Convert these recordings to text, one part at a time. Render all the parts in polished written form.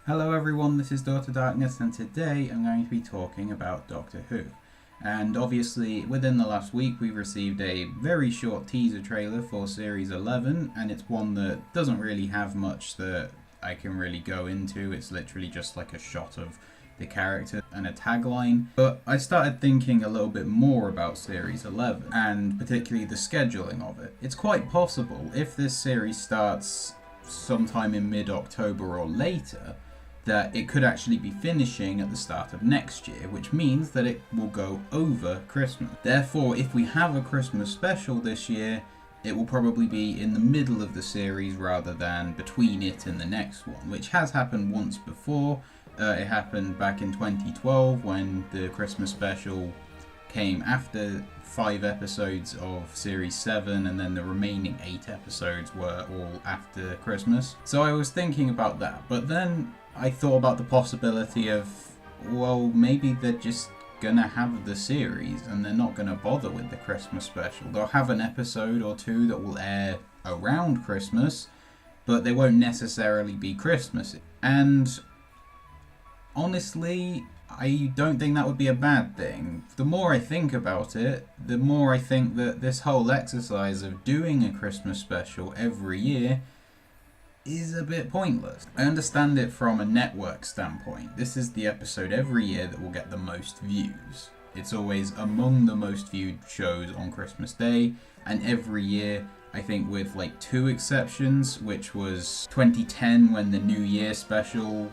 Hello everyone, this is Daughter Darkness, and today I'm going to be talking about Doctor Who. And obviously, within the last week, we've received a very short teaser trailer for Series 11, and it's one that doesn't really have much that I can really go into. It's literally just like a shot of the character and a tagline. But I started thinking a little bit more about Series 11, and particularly the scheduling of it. It's quite possible, if this series starts sometime in mid-October or later, that it could actually be finishing at the start of next year, which means that it will go over Christmas. Therefore, if we have a Christmas special this year, it will probably be in the middle of the series rather than between it and the next one, which has happened once before. It happened back in 2012 when the Christmas special came after 5 episodes of Series 7, and then the remaining 8 episodes were all after Christmas. So I was thinking about that, but then I thought about the possibility of, well, maybe they're just gonna have the series and they're not gonna bother with the Christmas special. They'll have an episode or two that will air around Christmas, but they won't necessarily be Christmas. And honestly, I don't think that would be a bad thing. The more I think about it, the more I think that this whole exercise of doing a Christmas special every year is a bit pointless. I understand it from a network standpoint. This is the episode every year that will get the most views. It's always among the most viewed shows on Christmas Day, and every year, I think with like 2 exceptions, which was 2010 when the New Year special,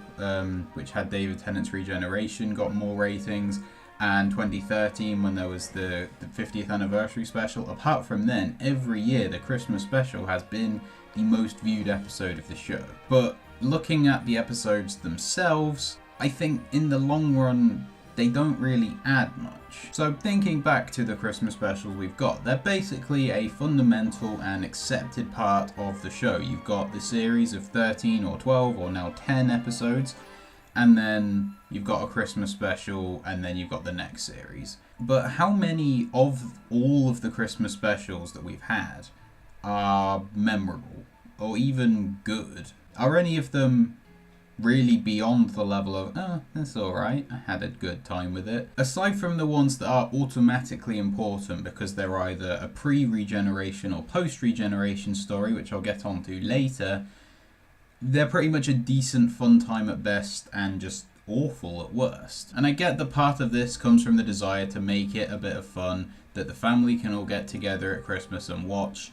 which had David Tennant's Regeneration, got more ratings, and 2013 when there was the 50th anniversary special. Apart from then, every year the Christmas special has been the most viewed episode of the show. But looking at the episodes themselves, I think in the long run they don't really add much. So thinking back to the Christmas specials we've got, they're basically a fundamental and accepted part of the show. You've got the series of 13 or 12 or now 10 episodes, and then you've got a Christmas special, and then you've got the next series. But how many of all of the Christmas specials that we've had are memorable or even good? Are any of them really beyond the level of, oh, that's alright, I had a good time with it? Aside from the ones that are automatically important because they're either a pre-regeneration or post-regeneration story, which I'll get onto later, they're pretty much a decent fun time at best and just awful at worst. And I get that part of this comes from the desire to make it a bit of fun, that the family can all get together at Christmas and watch.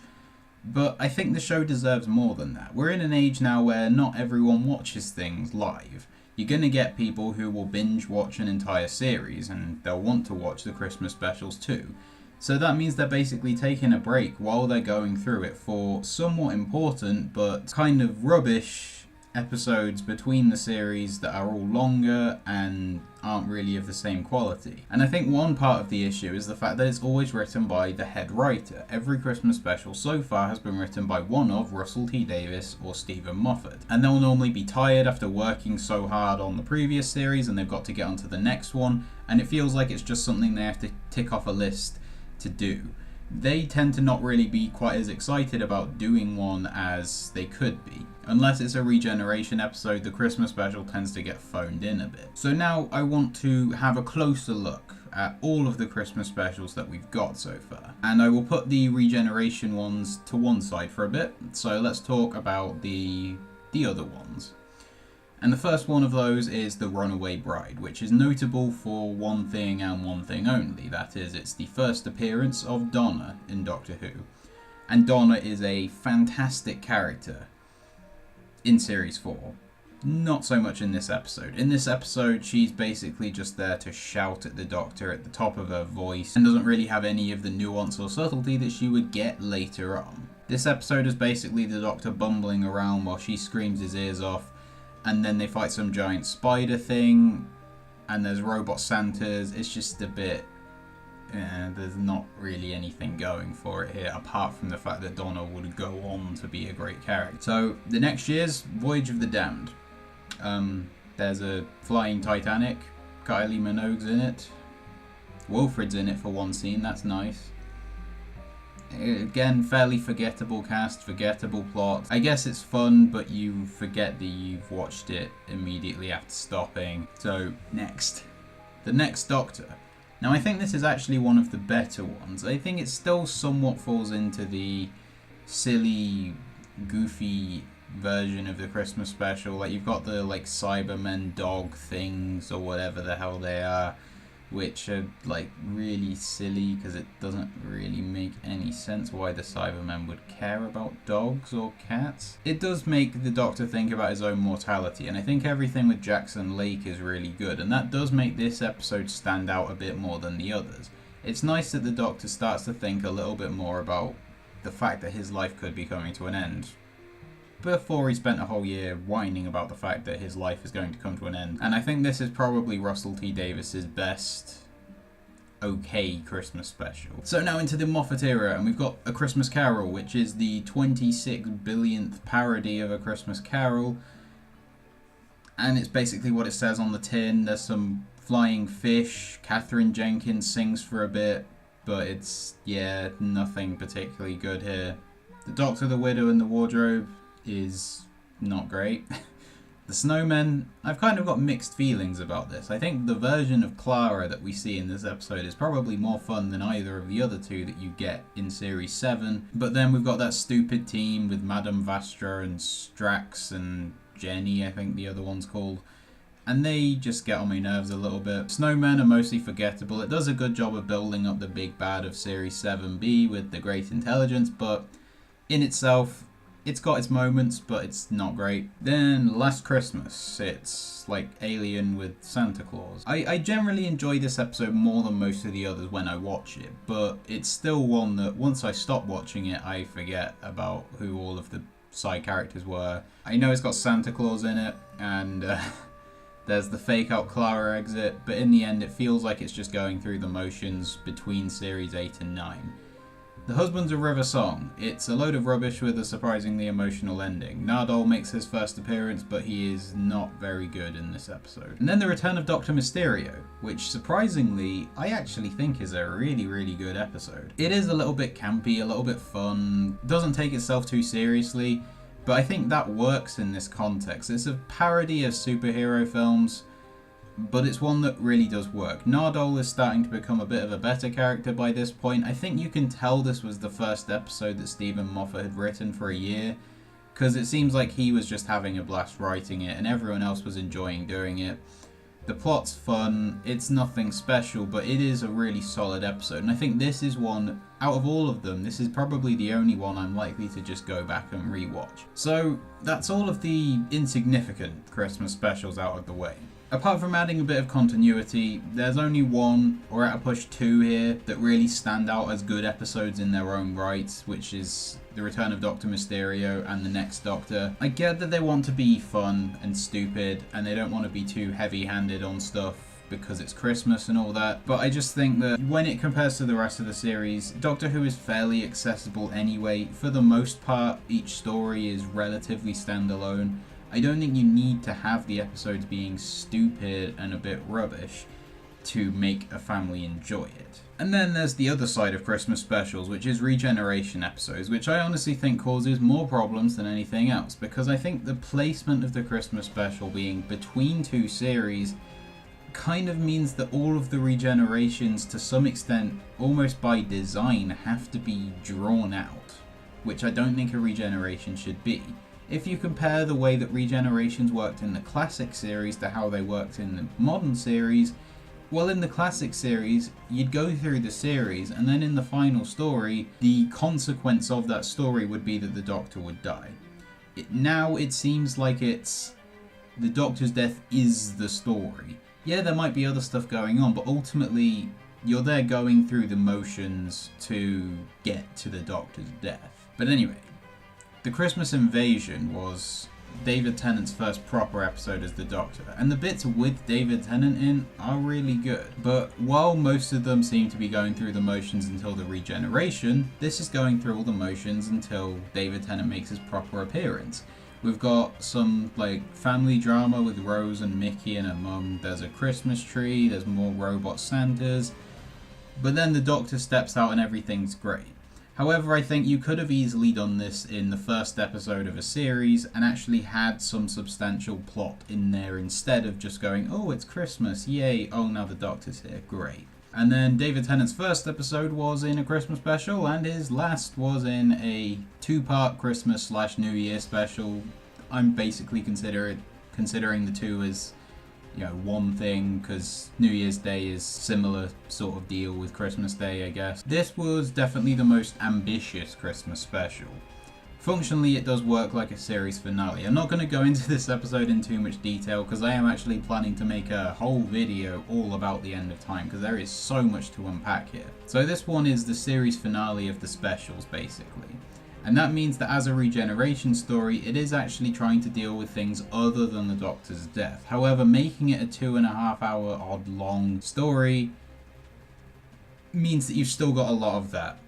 But I think the show deserves more than that. We're in an age now where not everyone watches things live. You're going to get people who will binge watch an entire series, and they'll want to watch the Christmas specials too. So that means they're basically taking a break while they're going through it for somewhat important but kind of rubbish episodes between the series that are all longer and aren't really of the same quality. And I think one part of the issue is the fact that it's always written by the head writer. Every Christmas special so far has been written by one of Russell T Davies or Stephen Moffat. And they'll normally be tired after working so hard on the previous series and they've got to get onto the next one, and it feels like it's just something they have to tick off a list to do. They tend to not really be quite as excited about doing one as they could be. Unless it's a regeneration episode, the Christmas special tends to get phoned in a bit. So now I want to have a closer look at all of the Christmas specials that we've got so far. And I will put the regeneration ones to one side for a bit. So let's talk about the other ones. And the first one of those is The Runaway Bride, which is notable for one thing and one thing only. That is, it's the first appearance of Donna in Doctor Who. And Donna is a fantastic character in Series 4. Not so much in this episode. In this episode, she's basically just there to shout at the Doctor at the top of her voice and doesn't really have any of the nuance or subtlety that she would get later on. This episode is basically the Doctor bumbling around while she screams his ears off, and then they fight some giant spider thing, and there's robot Santas. It's just a bit, there's not really anything going for it here, apart from the fact that Donna would go on to be a great character. So the next year's Voyage of the Damned. There's a flying Titanic. Kylie Minogue's in it. Wilfred's in it for one scene, that's nice. Again, fairly forgettable cast, forgettable plot. I guess it's fun, but you forget that you've watched it immediately after stopping. So, next. The Next Doctor. Now, I think this is actually one of the better ones. I think it still somewhat falls into the silly, goofy version of the Christmas special. Like, you've got the, like, Cybermen dog things, or whatever the hell they are, which are, like, really silly, because it doesn't really make any sense why the Cybermen would care about dogs or cats. It does make the Doctor think about his own mortality, and I think everything with Jackson Lake is really good, and that does make this episode stand out a bit more than the others. It's nice that the Doctor starts to think a little bit more about the fact that his life could be coming to an end, before he spent a whole year whining about the fact that his life is going to come to an end. And I think this is probably Russell T Davis's best okay Christmas special. So now into the Moffat era, and we've got A Christmas Carol, which is the 26 billionth parody of A Christmas Carol. And it's basically what it says on the tin. There's some flying fish, Katherine Jenkins sings for a bit, but it's, yeah, nothing particularly good here. The Doctor, the Widow, and the Wardrobe is not great. The Snowmen, I've kind of got mixed feelings about this. I think the version of Clara that we see in this episode is probably more fun than either of the other two that you get in Series 7. But then we've got that stupid team with Madame Vastra and Strax and Jenny, I think the other one's called. And they just get on my nerves a little bit. Snowmen are mostly forgettable. It does a good job of building up the big bad of Series 7B with the Great Intelligence, but in itself, it's got its moments, but it's not great. Then Last Christmas, it's like Alien with Santa Claus. I generally enjoy this episode more than most of the others when I watch it, but it's still one that once I stop watching it, I forget about who all of the side characters were. I know it's got Santa Claus in it, and there's the fake out Clara exit, but in the end it feels like it's just going through the motions between Series 8 and 9. The Husbands of River Song. It's a load of rubbish with a surprisingly emotional ending. Nardole makes his first appearance, but he is not very good in this episode. And then The Return of Dr. Mysterio, which surprisingly, I actually think is a really, really good episode. It is a little bit campy, a little bit fun, doesn't take itself too seriously, but I think that works in this context. It's a parody of superhero films, but it's one that really does work. Nardole is starting to become a bit of a better character by this point. I think you can tell this was the first episode that Stephen Moffat had written for a year, because it seems like he was just having a blast writing it and everyone else was enjoying doing it. The plot's fun, it's nothing special, but it is a really solid episode, and I think this is one, out of all of them, this is probably the only one I'm likely to just go back and rewatch. So that's all of the insignificant Christmas specials out of the way. Apart from adding a bit of continuity, there's only one, or at a push two here, that really stand out as good episodes in their own right, which is The Return of Dr. Mysterio and The Next Doctor. I get that they want to be fun and stupid, and they don't want to be too heavy-handed on stuff because it's Christmas and all that, but I just think that when it compares to the rest of the series, Doctor Who is fairly accessible anyway. For the most part, each story is relatively standalone. I don't think you need to have the episodes being stupid and a bit rubbish to make a family enjoy it. And then there's the other side of Christmas specials, which is regeneration episodes, which I honestly think causes more problems than anything else, because I think the placement of the Christmas special being between two series kind of means that all of the regenerations, to some extent, almost by design, have to be drawn out, which I don't think a regeneration should be. If you compare the way that regenerations worked in the classic series to how they worked in the modern series, well, in the classic series, you'd go through the series, and then in the final story, the consequence of that story would be that the Doctor would die. Now it seems like it's the Doctor's death is the story. Yeah, there might be other stuff going on, but ultimately, you're there going through the motions to get to the Doctor's death. But anyway, The Christmas Invasion was David Tennant's first proper episode as the Doctor, and the bits with David Tennant in are really good. But while most of them seem to be going through the motions until the regeneration, this is going through all the motions until David Tennant makes his proper appearance. We've got some family drama with Rose and Mickey and her mum. There's a Christmas tree, there's more robot Santas, but then the Doctor steps out and everything's great. However, I think you could have easily done this in the first episode of a series and actually had some substantial plot in there instead of just going, oh, it's Christmas, yay, oh, now the Doctor's here, great. And then David Tennant's first episode was in a Christmas special, and his last was in a 2-part Christmas/New Year special. I'm basically considering the two as, one thing, because New Year's Day is similar sort of deal with Christmas Day, I guess. This was definitely the most ambitious Christmas special. Functionally, it does work like a series finale. I'm not going to go into this episode in too much detail because I am actually planning to make a whole video all about the end of time because there is so much to unpack here. So this one is the series finale of the specials, basically. And that means that as a regeneration story, it is actually trying to deal with things other than the Doctor's death. However, making it a 2.5 hour odd long story means that you've still got a lot of that.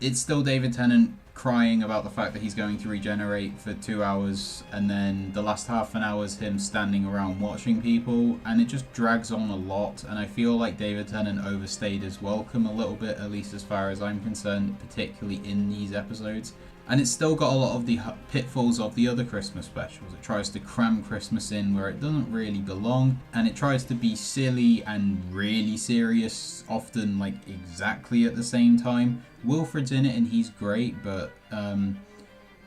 It's still David Tennant crying about the fact that he's going to regenerate for 2 hours, and then the last half an hour is him standing around watching people, and it just drags on a lot. And I feel like David Tennant overstayed his welcome a little bit, at least as far as I'm concerned, particularly in these episodes. And it's still got a lot of the pitfalls of the other Christmas specials. It tries to cram Christmas in where it doesn't really belong, and it tries to be silly and really serious, often like exactly at the same time. Wilfred's in it and he's great, but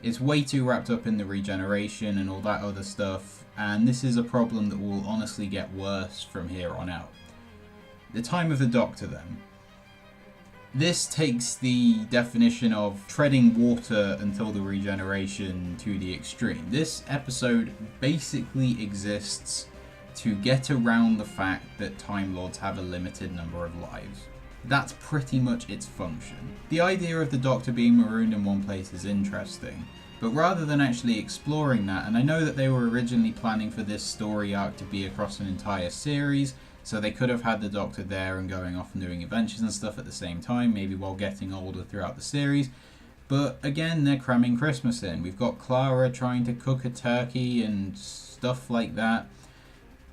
it's way too wrapped up in the regeneration and all that other stuff, and this is a problem that will honestly get worse from here on out. The time of the Doctor, then. This takes the definition of treading water until the regeneration to the extreme. This episode basically exists to get around the fact that Time Lords have a limited number of lives. That's pretty much its function. The idea of the Doctor being marooned in one place is interesting, but rather than actually exploring that, and I know that they were originally planning for this story arc to be across an entire series, so they could have had the Doctor there and going off and doing adventures and stuff at the same time, maybe while getting older throughout the series. But again, they're cramming Christmas in. We've got Clara trying to cook a turkey and stuff like that.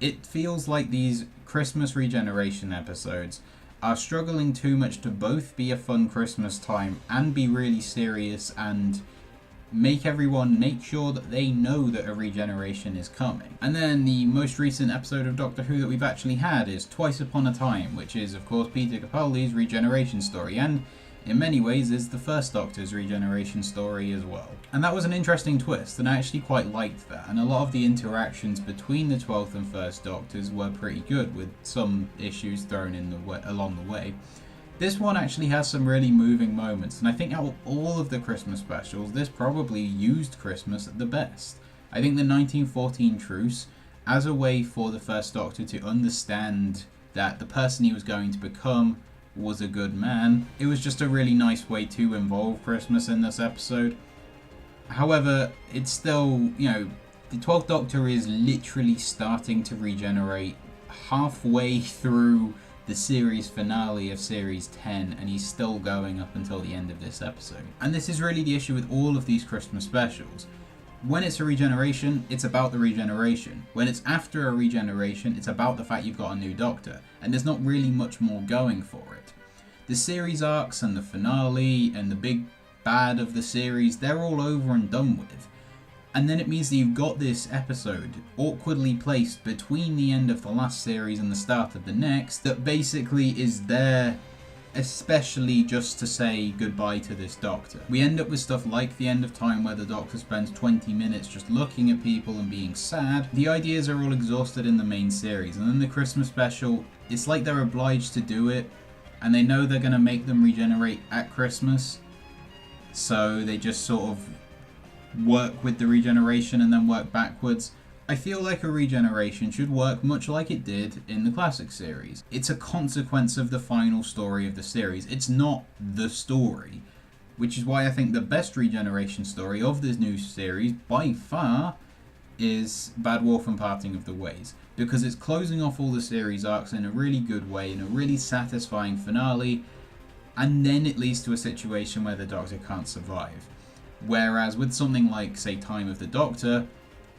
It feels like these Christmas regeneration episodes are struggling too much to both be a fun Christmas time and be really serious and make everyone make sure that they know that a regeneration is coming. And then the most recent episode of Doctor Who that we've actually had is Twice Upon a Time, which is of course Peter Capaldi's regeneration story, and in many ways is the first Doctor's regeneration story as well. And that was an interesting twist, and I actually quite liked that, and a lot of the interactions between the 12th and 1st Doctors were pretty good, with some issues thrown in along the way. This one actually has some really moving moments, and I think out of all of the Christmas specials, this probably used Christmas the best. I think the 1914 truce, as a way for the First Doctor to understand that the person he was going to become was a good man, it was just a really nice way to involve Christmas in this episode. However, it's still, the 12th Doctor is literally starting to regenerate halfway through the series finale of series 10, and he's still going up until the end of this episode. And this is really the issue with all of these Christmas specials. When it's a regeneration, it's about the regeneration. When it's after a regeneration, it's about the fact you've got a new Doctor, and there's not really much more going for it. The series arcs and the finale and the big bad of the series, they're all over and done with. And then it means that you've got this episode awkwardly placed between the end of the last series and the start of the next that basically is there especially just to say goodbye to this Doctor. We end up with stuff like the end of time where the Doctor spends 20 minutes just looking at people and being sad. The ideas are all exhausted in the main series, and then the Christmas special, it's like they're obliged to do it and they know they're going to make them regenerate at Christmas, so they just sort of work with the regeneration and then work backwards. I feel like a regeneration should work much like it did in the classic series. It's a consequence of the final story of the series. It's not the story, which is why I think the best regeneration story of this new series by far is Bad Wolf and Parting of the Ways, because it's closing off all the series arcs in a really good way, in a really satisfying finale, and then it leads to a situation where the Doctor can't survive. Whereas with something like, say, Time of the Doctor,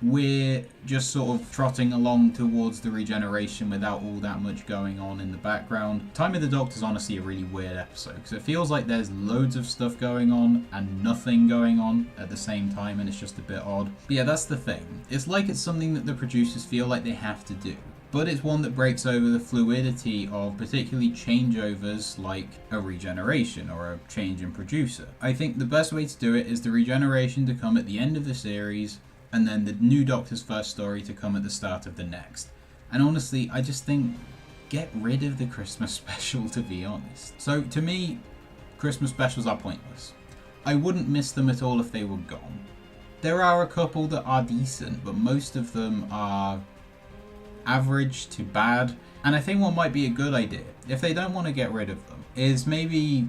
we're just sort of trotting along towards the regeneration without all that much going on in the background. Time of the Doctor is honestly a really weird episode because it feels like there's loads of stuff going on and nothing going on at the same time, and it's just a bit odd. But yeah, that's the thing. It's like it's something that the producers feel like they have to do, but it's one that breaks over the fluidity of particularly changeovers like a regeneration or a change in producer. I think the best way to do it is the regeneration to come at the end of the series, and then the new Doctor's first story to come at the start of the next. And honestly, I just think, get rid of the Christmas special, to be honest. So to me, Christmas specials are pointless. I wouldn't miss them at all if they were gone. There are a couple that are decent, but most of them are average to bad. And I think what might be a good idea, if they don't want to get rid of them, is maybe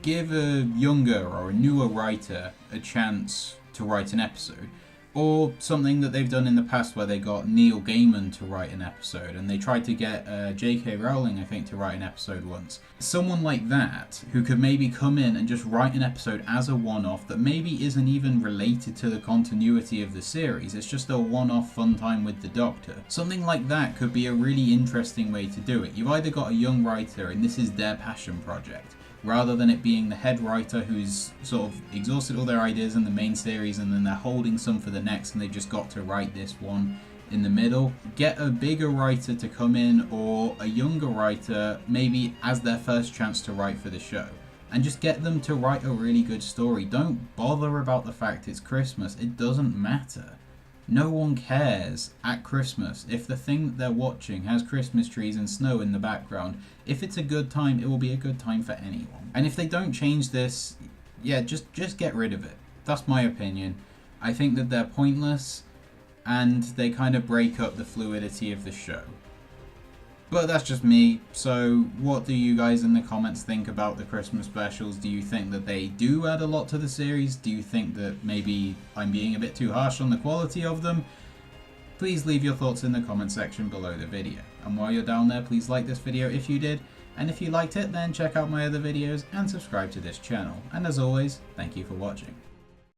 give a younger or a newer writer a chance to write an episode. Or something that they've done in the past where they got Neil Gaiman to write an episode, and they tried to get J.K. Rowling, I think, to write an episode once. Someone like that, who could maybe come in and just write an episode as a one-off that maybe isn't even related to the continuity of the series, it's just a one-off fun time with the Doctor. Something like that could be a really interesting way to do it. You've either got a young writer and this is their passion project, rather than it being the head writer who's sort of exhausted all their ideas in the main series and then they're holding some for the next and they've just got to write this one in the middle. Get a bigger writer to come in, or a younger writer maybe as their first chance to write for the show, and just get them to write a really good story. Don't bother about the fact it's Christmas. It doesn't matter. No one cares at Christmas if the thing that they're watching has Christmas trees and snow in the background. If it's a good time, it will be a good time for anyone. And if they don't change this, yeah, just get rid of it. That's my opinion. I think that they're pointless and they kind of break up the fluidity of the show. But that's just me. So what do you guys in the comments think about the Christmas specials? Do you think that they do add a lot to the series? Do you think that maybe I'm being a bit too harsh on the quality of them? Please leave your thoughts in the comment section below the video. And while you're down there, please like this video if you did. And if you liked it, then check out my other videos and subscribe to this channel. And as always, thank you for watching.